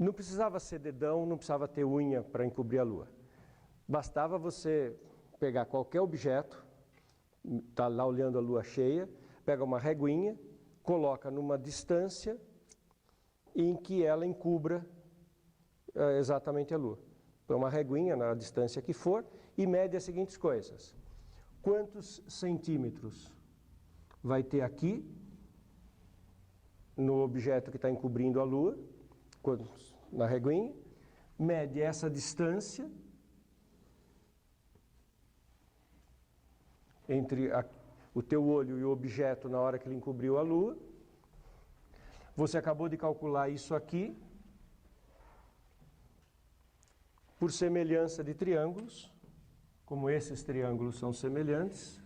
Não precisava ser dedão, não precisava ter unha para encobrir a Lua. Bastava você pegar qualquer objeto, está lá olhando a Lua cheia, pega uma reguinha, coloca numa distância em que ela encubra exatamente a Lua. Põe uma reguinha na distância que for e mede as seguintes coisas. Quantos centímetros vai ter aqui no objeto que está encobrindo a Lua, na reguinha, mede essa distância entre o teu olho e o objeto na hora que ele encobriu a Lua. Você acabou de calcular isso aqui por semelhança de triângulos, como esses triângulos são semelhantes.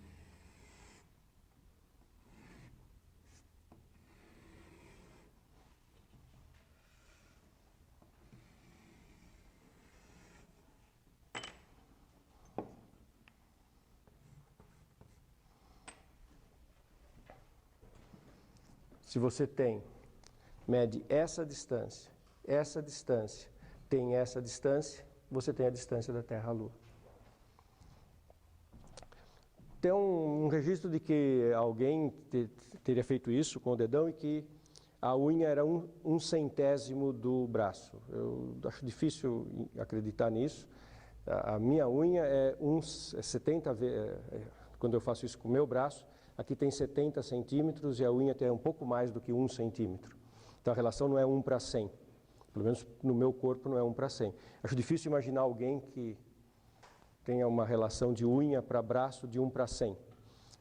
Se você mede essa distância, tem essa distância, você tem a distância da Terra à Lua. Tem um registro de que alguém teria feito isso com o dedão e que a unha era um centésimo do braço. Eu acho difícil acreditar nisso. A minha unha é 70 vezes, quando eu faço isso com o meu braço, aqui tem 70 centímetros e a unha tem um pouco mais do que 1 centímetro. Então a relação não é 1 para 100. Pelo menos no meu corpo não é 1 para 100. Acho difícil imaginar alguém que tenha uma relação de unha para braço de 1 para 100.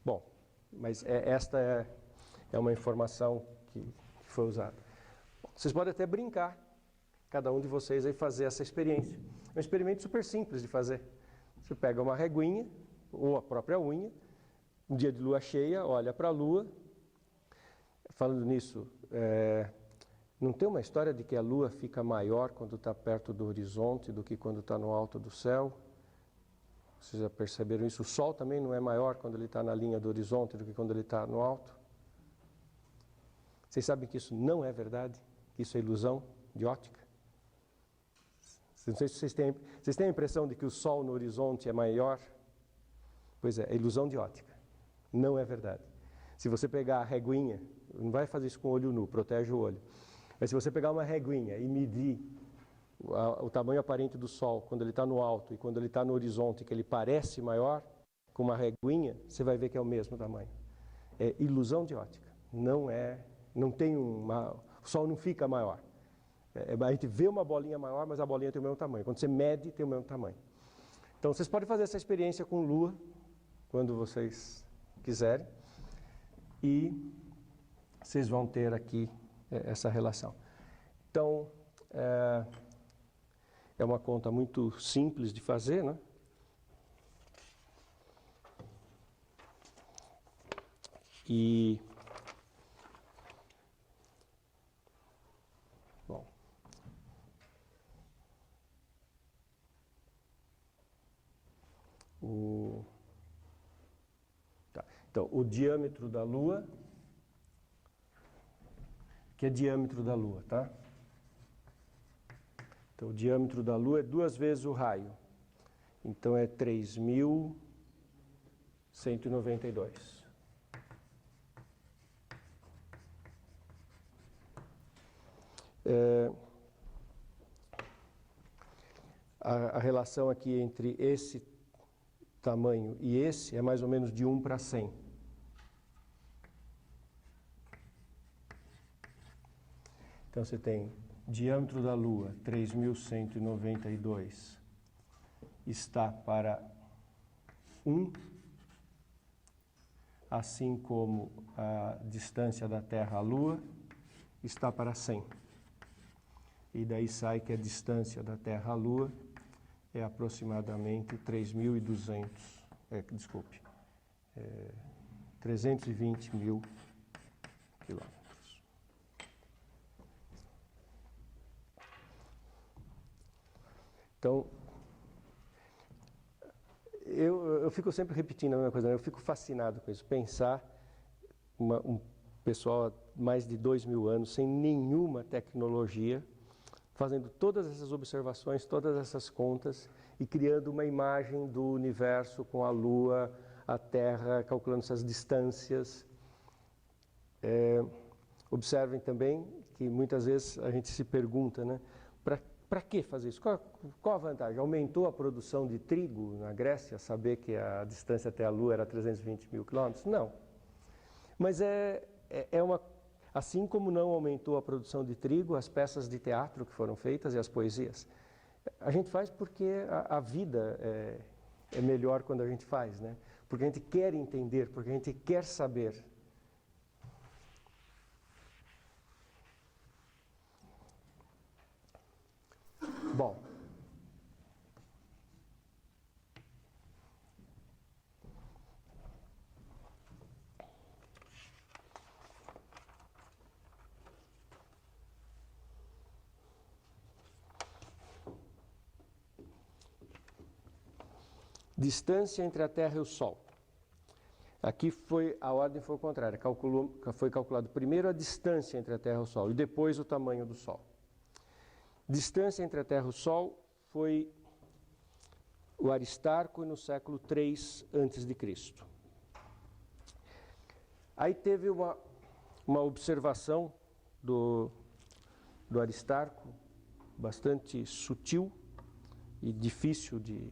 Bom, mas esta é uma informação que foi usada. Vocês podem até brincar, cada um de vocês, aí fazer essa experiência. É um experimento super simples de fazer. Você pega uma reguinha, ou a própria unha, um dia de lua cheia, olha para a Lua. Falando nisso, não tem uma história de que a Lua fica maior quando está perto do horizonte do que quando está no alto do céu? Vocês já perceberam isso? O Sol também não é maior quando ele está na linha do horizonte do que quando ele está no alto? Vocês sabem que isso não é verdade? Que isso é ilusão de ótica? Não sei se vocês têm a impressão de que o Sol no horizonte é maior? Pois é ilusão de ótica. Não é verdade. Se você pegar a reguinha, não vai fazer isso com o olho nu, protege o olho. Mas se você pegar uma reguinha e medir o tamanho aparente do Sol quando ele está no alto e quando ele está no horizonte, que ele parece maior, com uma reguinha, você vai ver que é o mesmo tamanho. É ilusão de ótica. Não tem o Sol não fica maior. A gente vê uma bolinha maior, mas a bolinha tem o mesmo tamanho. Quando você mede, tem o mesmo tamanho. Então vocês podem fazer essa experiência com Lua, quando vocês quiserem, e vocês vão ter aqui essa relação. Então, é uma conta muito simples de fazer, né? E, bom, então, o diâmetro da Lua, que é diâmetro da Lua, tá? Então, o diâmetro da Lua é 2 vezes o raio. Então, é 3.192. A relação aqui entre esse tamanho e esse é mais ou menos de 1 para 100. Então você tem diâmetro da Lua, 3.192, está para 1, assim como a distância da Terra à Lua está para 100. E daí sai que a distância da Terra à Lua é aproximadamente 3.200, 320 mil quilômetros. Então, eu fico sempre repetindo a mesma coisa, né? Eu fico fascinado com isso, pensar um pessoal há mais de 2.000 anos, sem nenhuma tecnologia, fazendo todas essas observações, todas essas contas e criando uma imagem do universo com a Lua, a Terra, calculando essas distâncias. Observem também que muitas vezes a gente se pergunta, né, para que fazer isso? Qual a vantagem? Aumentou a produção de trigo na Grécia, saber que a distância até a Lua era 320 mil quilômetros? Não. Mas assim como não aumentou a produção de trigo, as peças de teatro que foram feitas e as poesias. A gente faz porque a vida é melhor quando a gente faz, né? Porque a gente quer entender, porque a gente quer saber. Bom, distância entre a Terra e o Sol. Aqui a ordem foi contrária. Foi calculado primeiro a distância entre a Terra e o Sol e depois o tamanho do Sol. Distância entre a Terra e o Sol foi o Aristarco no século III a.C. Aí teve uma observação do Aristarco, bastante sutil e difícil de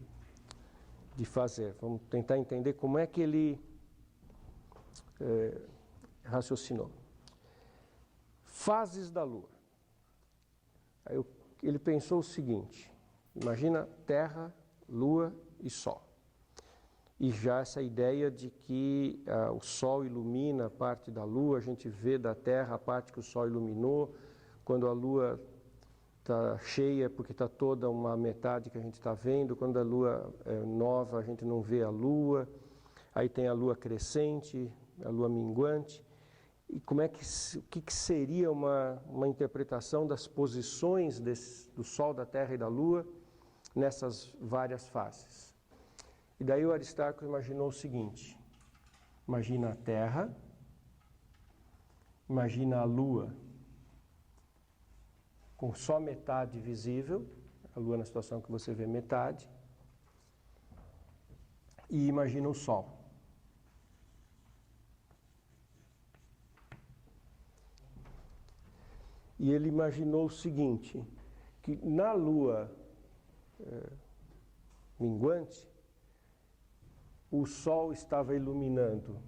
fazer. Vamos tentar entender como é que ele raciocinou. Fases da Lua. Aí ele pensou o seguinte: imagina Terra, Lua e Sol. E já essa ideia de que o Sol ilumina a parte da Lua, a gente vê da Terra a parte que o Sol iluminou. Quando a Lua está cheia, porque está toda uma metade que a gente está vendo. Quando a Lua é nova, a gente não vê a Lua. Aí tem a Lua crescente, a Lua minguante. E o que seria uma interpretação das posições do Sol, da Terra e da Lua nessas várias fases? E daí o Aristarco imaginou o seguinte: imagina a Terra, imagina a Lua com só metade visível, a Lua na situação que você vê metade, e imagina o Sol. E ele imaginou o seguinte, que na Lua minguante, o Sol estava iluminando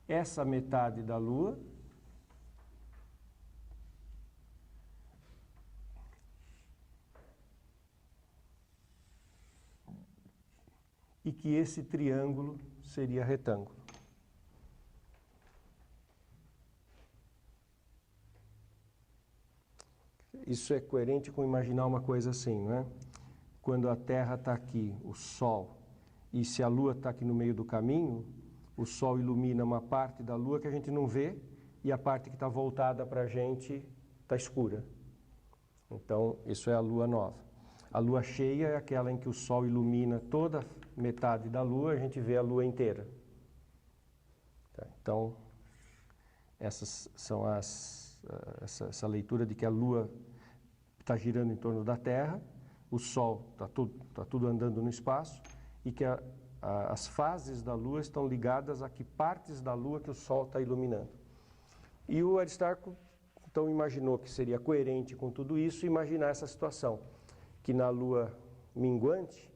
essa metade da Lua, e que esse triângulo seria retângulo. Isso é coerente com imaginar uma coisa assim, não é? Quando a Terra está aqui, o Sol, e se a Lua está aqui no meio do caminho, o Sol ilumina uma parte da Lua que a gente não vê, e a parte que está voltada para a gente está escura. Então, isso é a Lua nova. A Lua cheia é aquela em que o Sol ilumina toda metade da Lua, a gente vê a Lua inteira. Então, essas são essa leitura de que a Lua está girando em torno da Terra, o Sol está tudo andando no espaço, e que as fases da Lua estão ligadas a que partes da Lua que o Sol está iluminando. E o Aristarco, então, imaginou que seria coerente com tudo isso imaginar essa situação, que na Lua minguante,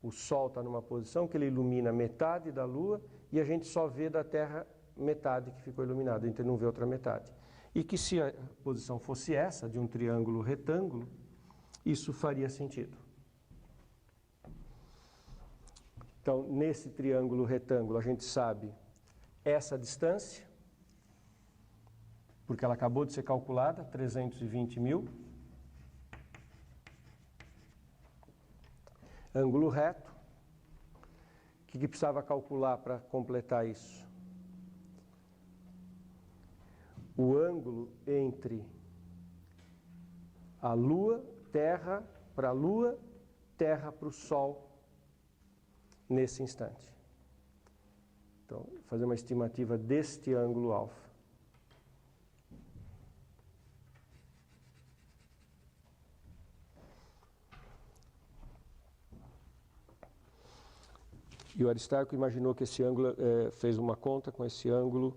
o Sol está numa posição que ele ilumina metade da Lua e a gente só vê da Terra metade que ficou iluminada, a gente não vê outra metade. E que se a posição fosse essa, de um triângulo retângulo, isso faria sentido. Então, nesse triângulo retângulo, a gente sabe essa distância, porque ela acabou de ser calculada, 320 mil. Ângulo reto. O que precisava calcular para completar isso? O ângulo entre a Lua, Terra para a Lua, Terra para o Sol, nesse instante. Então, fazer uma estimativa deste ângulo alfa. E o Aristarco imaginou que esse ângulo, fez uma conta com esse ângulo,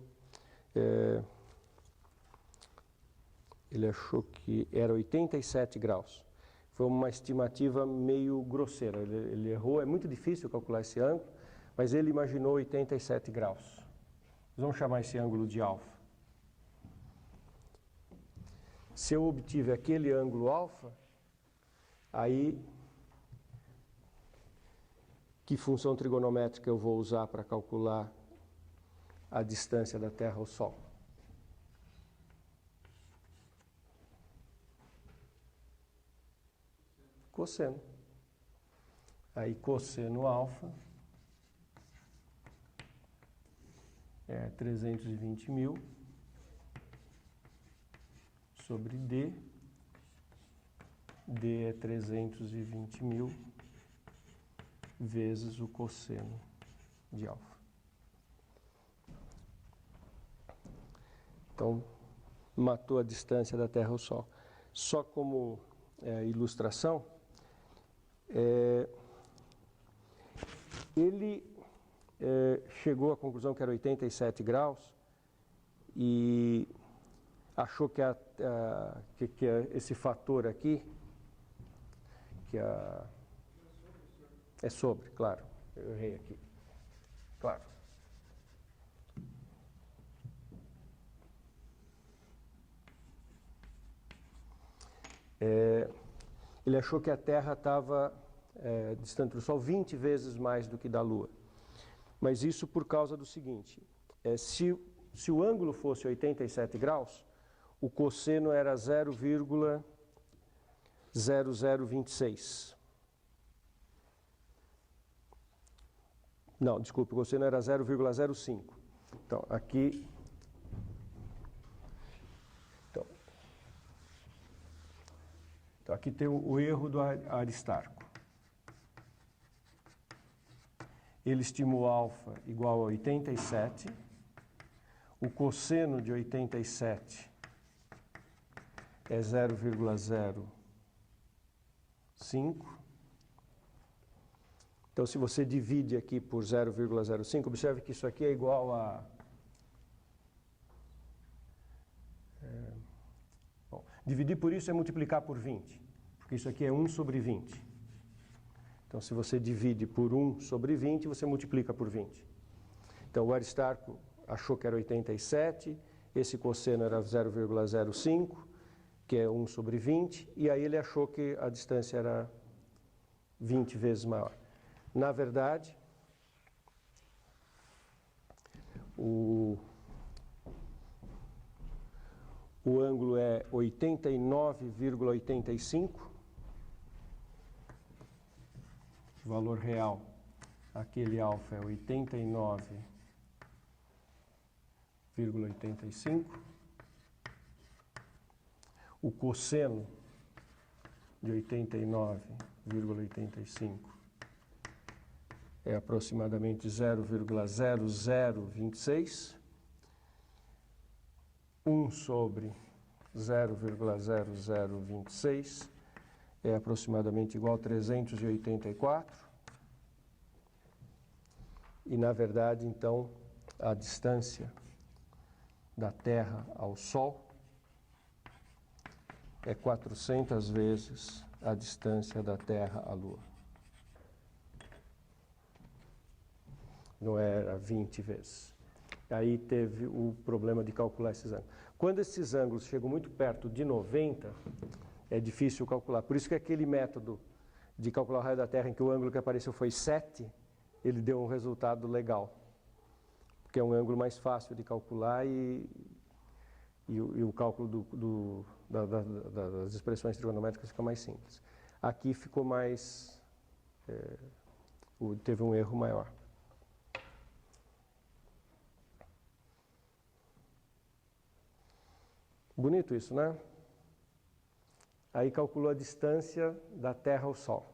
ele achou que era 87 graus. Foi uma estimativa meio grosseira, ele errou, é muito difícil calcular esse ângulo, mas ele imaginou 87 graus. Vamos chamar esse ângulo de alfa. Se eu obtiver aquele ângulo alfa, aí que função trigonométrica eu vou usar para calcular a distância da Terra ao Sol? Cosseno. Aí cosseno alfa é 320.000 sobre D. D é 320.000 vezes o cosseno de alfa. Então, matou a distância da Terra ao Sol. Só como ilustração, ele chegou à conclusão que era 87 graus e achou que, esse fator aqui, é sobre, claro, eu errei aqui, claro. Ele achou que a Terra estava distante do Sol 20 vezes mais do que da Lua. Mas isso por causa do seguinte, se o ângulo fosse 87 graus, o cosseno era 0,0026. Não, desculpe, o cosseno era 0,05. Então, aqui... Então, aqui tem o erro do Aristarco. Ele estimou alfa igual a 87. O cosseno de 87 é 0,05. Então, se você divide aqui por 0,05, observe que isso aqui é igual a... dividir por isso é multiplicar por 20, porque isso aqui é 1 sobre 20. Então, se você divide por 1 sobre 20, você multiplica por 20. Então, o Aristarco achou que era 87, esse cosseno era 0,05, que é 1 sobre 20, e aí ele achou que a distância era 20 vezes maior. Na verdade, o ângulo é 89,85, o valor real, aquele alfa é 89,85, o cosseno de 89,85 é aproximadamente 0,0026, 1 sobre 0,0026 é aproximadamente igual a 384. E, na verdade, então, a distância da Terra ao Sol é 400 vezes a distância da Terra à Lua. Não era 20 vezes. Aí teve o problema de calcular esses ângulos. Quando esses ângulos chegam muito perto de 90, é difícil calcular. Por isso que aquele método de calcular o raio da Terra, em que o ângulo que apareceu foi 7, ele deu um resultado legal. Porque é um ângulo mais fácil de calcular e o cálculo das expressões trigonométricas fica mais simples. Aqui ficou mais... teve um erro maior. Bonito isso, né? Aí calculou a distância da Terra ao Sol.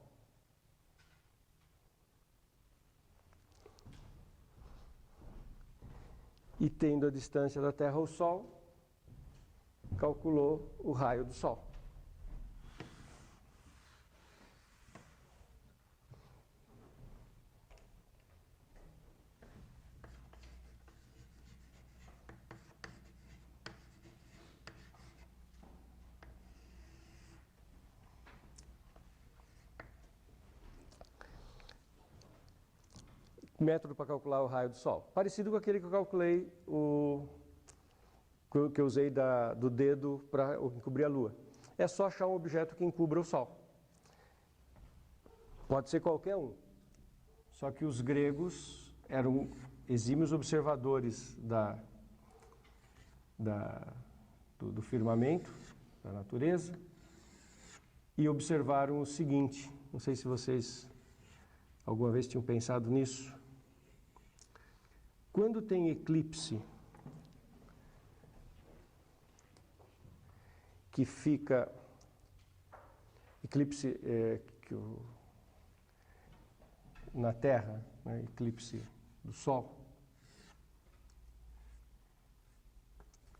E tendo a distância da Terra ao Sol, calculou o raio do Sol. método para calcular o raio do Sol. Parecido com aquele que eu calculei, que eu usei do dedo para encobrir a Lua. É só achar um objeto que encubra o Sol. Pode ser qualquer um. Só que os gregos eram exímios observadores do firmamento, da natureza, e observaram o seguinte, não sei se vocês alguma vez tinham pensado nisso. Quando tem eclipse, que fica... Eclipse na Terra, né, eclipse do Sol,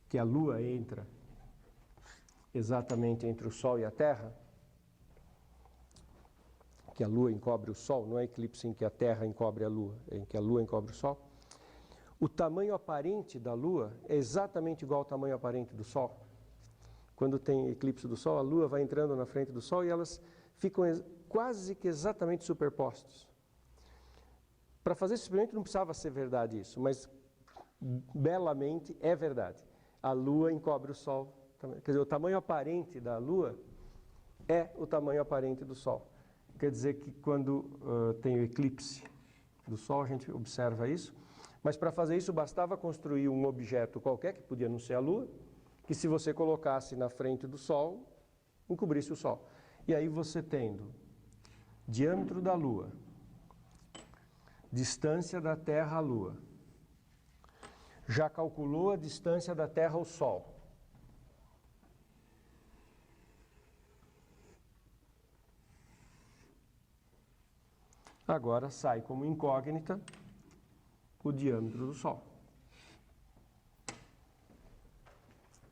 que a Lua entra exatamente entre o Sol e a Terra, que a Lua encobre o Sol, não é eclipse em que a Terra encobre a Lua, é em que a Lua encobre o Sol. O tamanho aparente da Lua é exatamente igual ao tamanho aparente do Sol. Quando tem eclipse do Sol, a Lua vai entrando na frente do Sol e elas ficam quase que exatamente superpostos. Para fazer esse experimento não precisava ser verdade isso, mas belamente é verdade. A Lua encobre o Sol. Quer dizer, o tamanho aparente da Lua é o tamanho aparente do Sol. Quer dizer que quando tem o eclipse do Sol, a gente observa isso. Mas para fazer isso, bastava construir um objeto qualquer, que podia não ser a Lua, que se você colocasse na frente do Sol, encobrisse o Sol. E aí você tendo diâmetro da Lua, distância da Terra à Lua, já calculou a distância da Terra ao Sol. Agora sai como incógnita o diâmetro do Sol.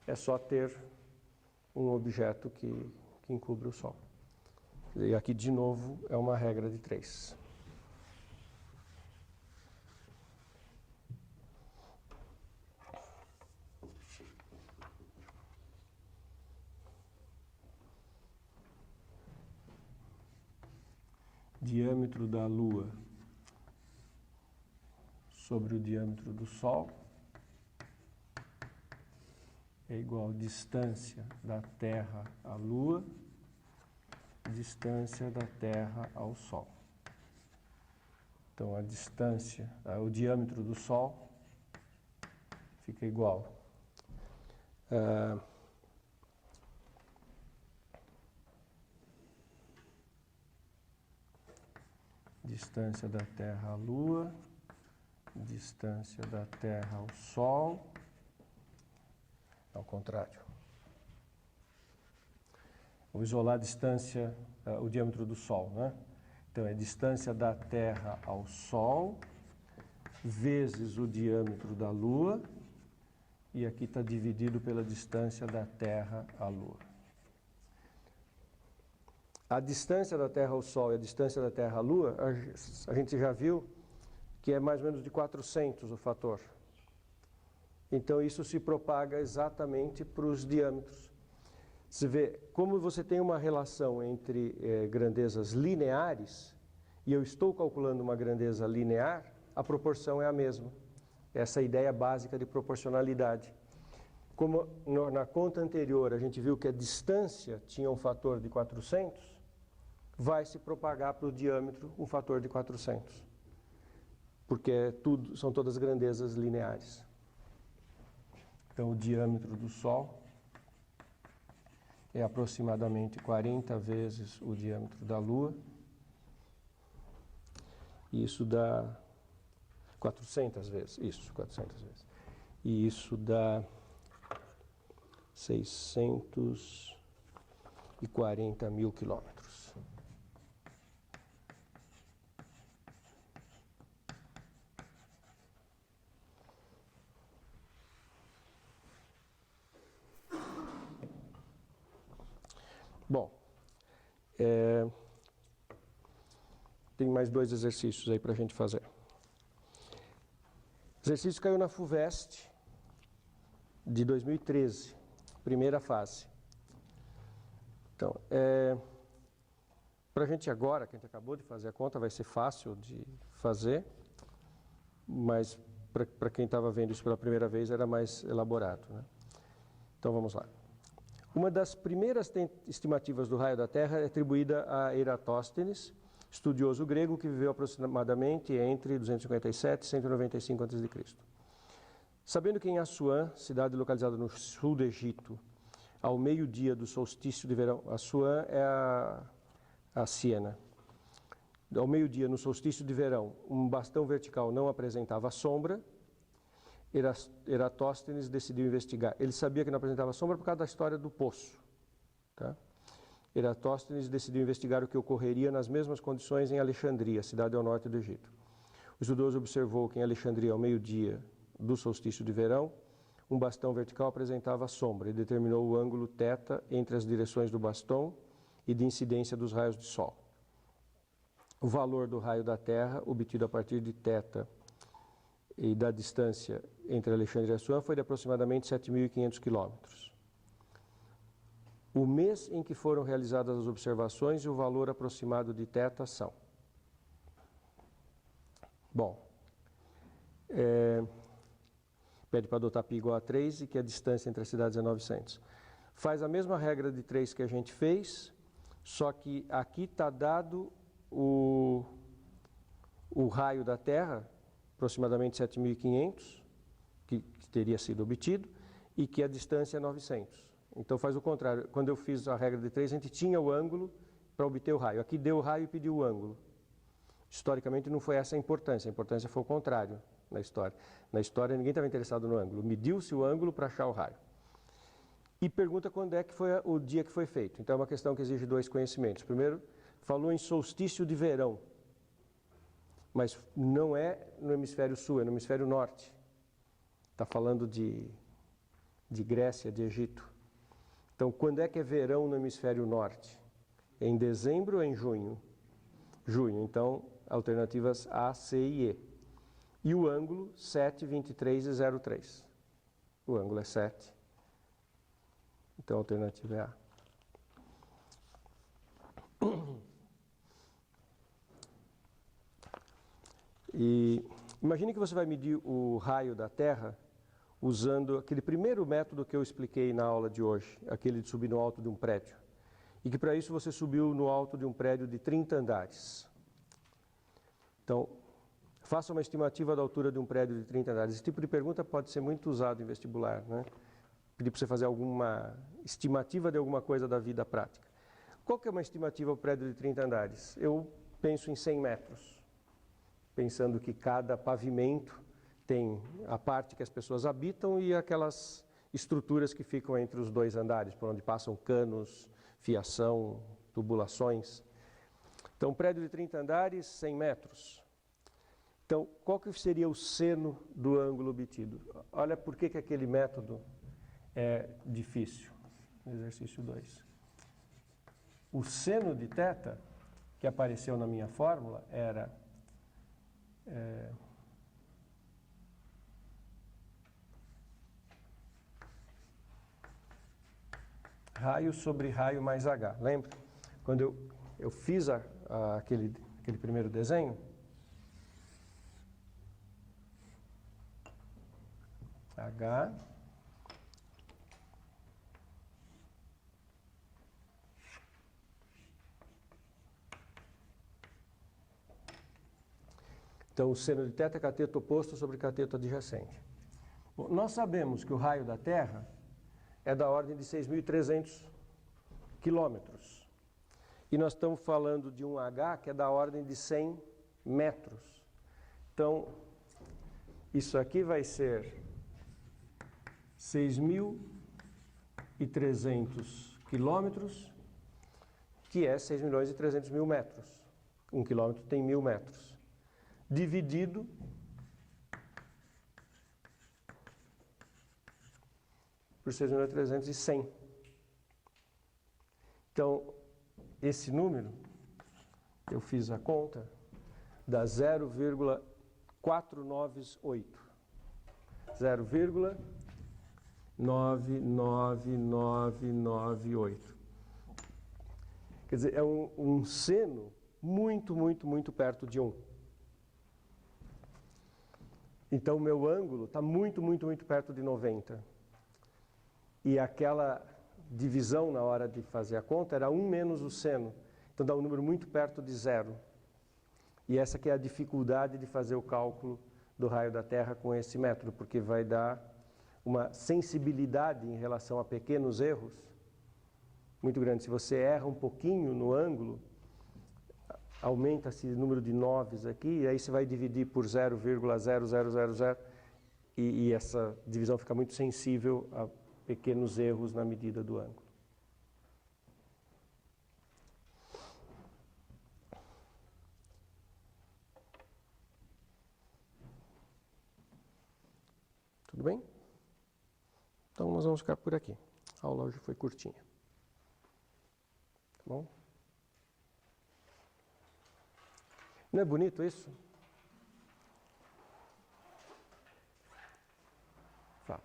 É só ter um objeto que encobre o Sol. E aqui, de novo, é uma regra de 3. Diâmetro da Lua sobre o diâmetro do Sol é igual a distância da Terra à Lua, distância da Terra ao Sol. Então, a distância, o diâmetro do Sol fica igual distância da Terra à Lua, distância da Terra ao Sol, ao contrário. Vou isolar a distância, o diâmetro do Sol, né? Então, é distância da Terra ao Sol, vezes o diâmetro da Lua, e aqui está dividido pela distância da Terra à Lua. A distância da Terra ao Sol e a distância da Terra à Lua, a gente já viu que é mais ou menos de 400 o fator. Então, isso se propaga exatamente para os diâmetros. Você vê, como você tem uma relação entre grandezas lineares, e eu estou calculando uma grandeza linear, a proporção é a mesma. Essa é a ideia básica de proporcionalidade. Como na conta anterior a gente viu que a distância tinha um fator de 400, vai se propagar para o diâmetro um fator de 400. Porque são todas grandezas lineares. Então, o diâmetro do Sol é aproximadamente 40 vezes o diâmetro da Lua. E isso dá 400 vezes. Isso, 400 vezes. E isso dá 640 mil quilômetros. Bom, tem mais 2 exercícios aí para a gente fazer. O exercício caiu na FUVEST de 2013, primeira fase. Então, para a gente agora, que a gente acabou de fazer a conta, vai ser fácil de fazer. mas para quem estava vendo isso pela primeira vez era mais elaborado, né? Então vamos lá. Uma das primeiras estimativas do raio da Terra é atribuída a Eratóstenes, estudioso grego que viveu aproximadamente entre 257 e 195 a.C. Sabendo que em Assuã, cidade localizada no sul do Egito, ao meio-dia do solstício de verão, Assuã é a Siena. Ao meio-dia, no solstício de verão, um bastão vertical não apresentava sombra. Eratóstenes decidiu investigar. Ele sabia que não apresentava sombra por causa da história do poço. Tá? Eratóstenes decidiu investigar o que ocorreria nas mesmas condições em Alexandria, cidade ao norte do Egito. O estudioso observou que em Alexandria, ao meio-dia do solstício de verão, um bastão vertical apresentava sombra e determinou o ângulo θ entre as direções do bastão e de incidência dos raios de sol. O valor do raio da Terra, obtido a partir de θ e da distância entre Alexandria e Assuã, foi de aproximadamente 7.500 quilômetros. O mês em que foram realizadas as observações e o valor aproximado de θ são. Bom, pede para adotar π igual a 3 e que a distância entre as cidades é 900. Faz a mesma regra de 3 que a gente fez, só que aqui está dado o raio da Terra, aproximadamente 7.500, que teria sido obtido, e que a distância é 900. Então faz o contrário. Quando eu fiz a regra de 3, a gente tinha o ângulo para obter o raio. Aqui deu o raio e pediu o ângulo. Historicamente não foi essa a importância foi o contrário na história. Na história ninguém estava interessado no ângulo, mediu-se o ângulo para achar o raio. E pergunta quando é que foi o dia que foi feito. Então é uma questão que exige dois conhecimentos. Primeiro, falou em solstício de verão, mas não é no hemisfério sul, é no hemisfério norte. Está falando de Grécia, de Egito. Então, quando é que é verão no hemisfério norte? É em dezembro ou em junho? Junho. Então, alternativas A, C e E. E o ângulo 7, 23 e 03. O ângulo é 7. Então, a alternativa é A. E imagine que você vai medir o raio da Terra usando aquele primeiro método que eu expliquei na aula de hoje, aquele de subir no alto de um prédio. E que para isso você subiu no alto de um prédio de 30 andares. Então, faça uma estimativa da altura de um prédio de 30 andares. Esse tipo de pergunta pode ser muito usado em vestibular, né? Pedir para você fazer alguma estimativa de alguma coisa da vida prática. Qual que é uma estimativa para o prédio de 30 andares? Eu penso em 100 metros, pensando que cada pavimento tem a parte que as pessoas habitam e aquelas estruturas que ficam entre os dois andares, por onde passam canos, fiação, tubulações. Então, prédio de 30 andares, 100 metros. Então, qual que seria o seno do ângulo obtido? Olha por que aquele método é difícil. Exercício 2. O seno de θ, que apareceu na minha fórmula, era raio sobre raio mais H. Lembra? Quando eu fiz aquele primeiro desenho, H então o seno de θ é cateto oposto sobre cateto adjacente. Bom, nós sabemos que o raio da Terra é da ordem de 6.300 quilômetros. E nós estamos falando de um H que é da ordem de 100 metros. Então, isso aqui vai ser 6.300 quilômetros, que é 6.300.000 metros. 1 quilômetro tem 1.000 metros. Dividido por 6.300 e 100. Então, esse número, eu fiz a conta, dá 0,498. 0,99998. Quer dizer, é um seno muito, muito, muito perto de 1. Então, o meu ângulo está muito, muito, muito perto de 90. E aquela divisão na hora de fazer a conta era 1 menos o seno. Então, dá um número muito perto de zero. E essa que é a dificuldade de fazer o cálculo do raio da Terra com esse método, porque vai dar uma sensibilidade em relação a pequenos erros muito grande. Se você erra um pouquinho no ângulo, aumenta-se o número de noves aqui, e aí você vai dividir por 0,0000, e essa divisão fica muito sensível a pequenos erros na medida do ângulo. Tudo bem? Então nós vamos ficar por aqui. A aula hoje foi curtinha. Tá bom? Não é bonito isso? Fala.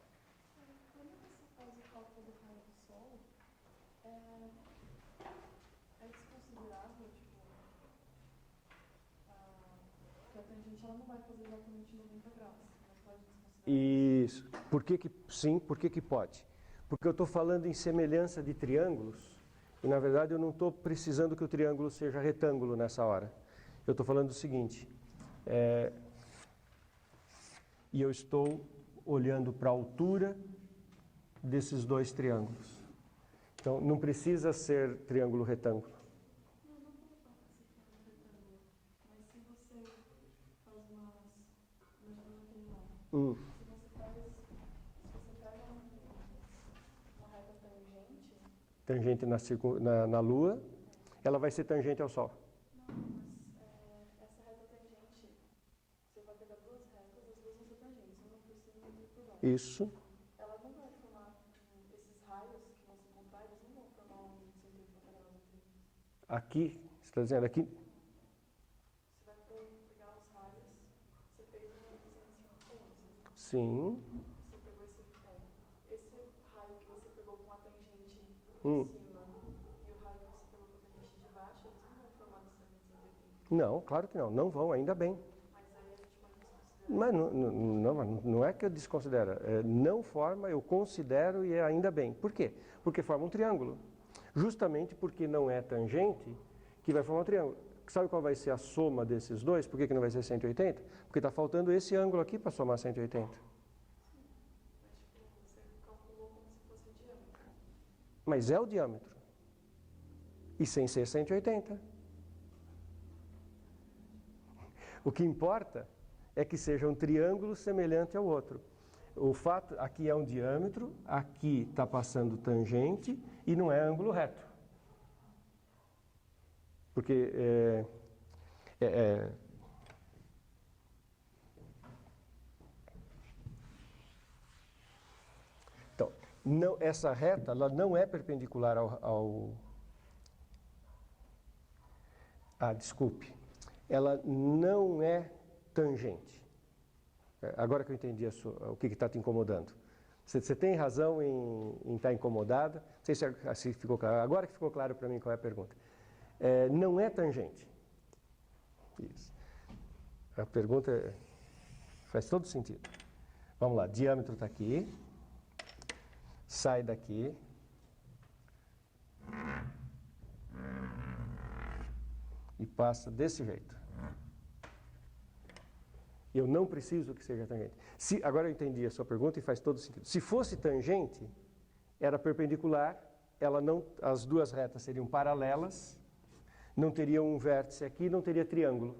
Quando você faz o cálculo do raio do Sol, é desconsiderável, que a tangente ela não vai fazer exatamente 90 graus, mas pode desconsiderar. Isso. Sim, por que pode? Porque eu estou falando em semelhança de triângulos, e na verdade eu não estou precisando que o triângulo seja retângulo nessa hora. Eu estou falando o seguinte, e eu estou olhando para a altura desses dois triângulos. Então, não precisa ser triângulo retângulo. Não precisa ser retângulo, mas se você faz imagina que não. Se você pega uma reta tangente Tangente na Lua, ela vai ser tangente ao Sol. essa reta tangente, você vai pegar duas retas, as duas vão ser tangentes, uma por cima e outra por baixo. Isso. Ela não vai formar, esses raios que vão se encontrar, eles não vão formar um 180 graus inteiros. Aqui, você está dizendo aqui? Você vai pegar os raios, você fez uma 350. Sim. Você pegou esse raio que você pegou com a tangente de cima e o raio que você pegou com a tangente de baixo, eles não vão formar esse 380. Não, claro que não. Não vão, ainda bem. Mas aí a gente pode desconsiderar. Mas não é que eu desconsidero. Não forma, eu considero e é ainda bem. Por quê? Porque forma um triângulo. Justamente porque não é tangente que vai formar um triângulo. Sabe qual vai ser a soma desses dois? Por que não vai ser 180? Porque está faltando esse ângulo aqui para somar 180. Mas você calculou como se fosse o diâmetro. Mas é o diâmetro. E sem ser 180. O que importa é que seja um triângulo semelhante ao outro. O fato, aqui é um diâmetro, aqui está passando tangente e não é ângulo reto. Porque então, não, essa reta ela não é perpendicular desculpe. Ela não é tangente. Agora que eu entendi o que está te incomodando. Você tem razão em estar incomodada. Não sei se ficou claro. Agora que ficou claro para mim qual é a pergunta. Não é tangente. Isso. A pergunta faz todo sentido. Vamos lá, diâmetro está aqui. Sai daqui. E passa desse jeito. Eu não preciso que seja tangente. Agora eu entendi a sua pergunta e faz todo sentido. Se fosse tangente, era perpendicular, as duas retas seriam paralelas, não teria um vértice aqui, não teria triângulo.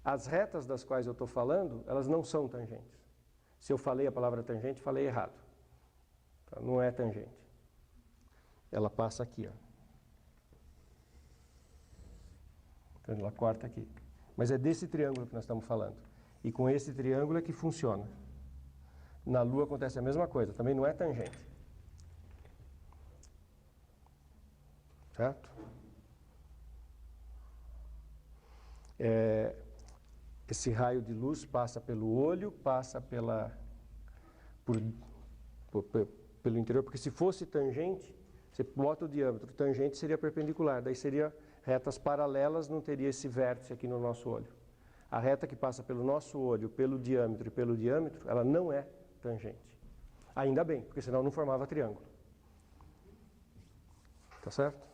As retas das quais eu estou falando, elas não são tangentes. Se eu falei a palavra tangente, falei errado. Então, não é tangente. Ela passa aqui, ó. Então ela corta aqui. Mas é desse triângulo que nós estamos falando. E com esse triângulo é que funciona. Na Lua acontece a mesma coisa, também não é tangente. Certo? Esse raio de luz passa pelo olho, passa pelo interior, porque se fosse tangente, você bota o diâmetro, tangente seria perpendicular, daí seria retas paralelas, não teria esse vértice aqui no nosso olho. A reta que passa pelo nosso olho, pelo diâmetro e pelo diâmetro, ela não é tangente. Ainda bem, porque senão não formava triângulo. Tá certo?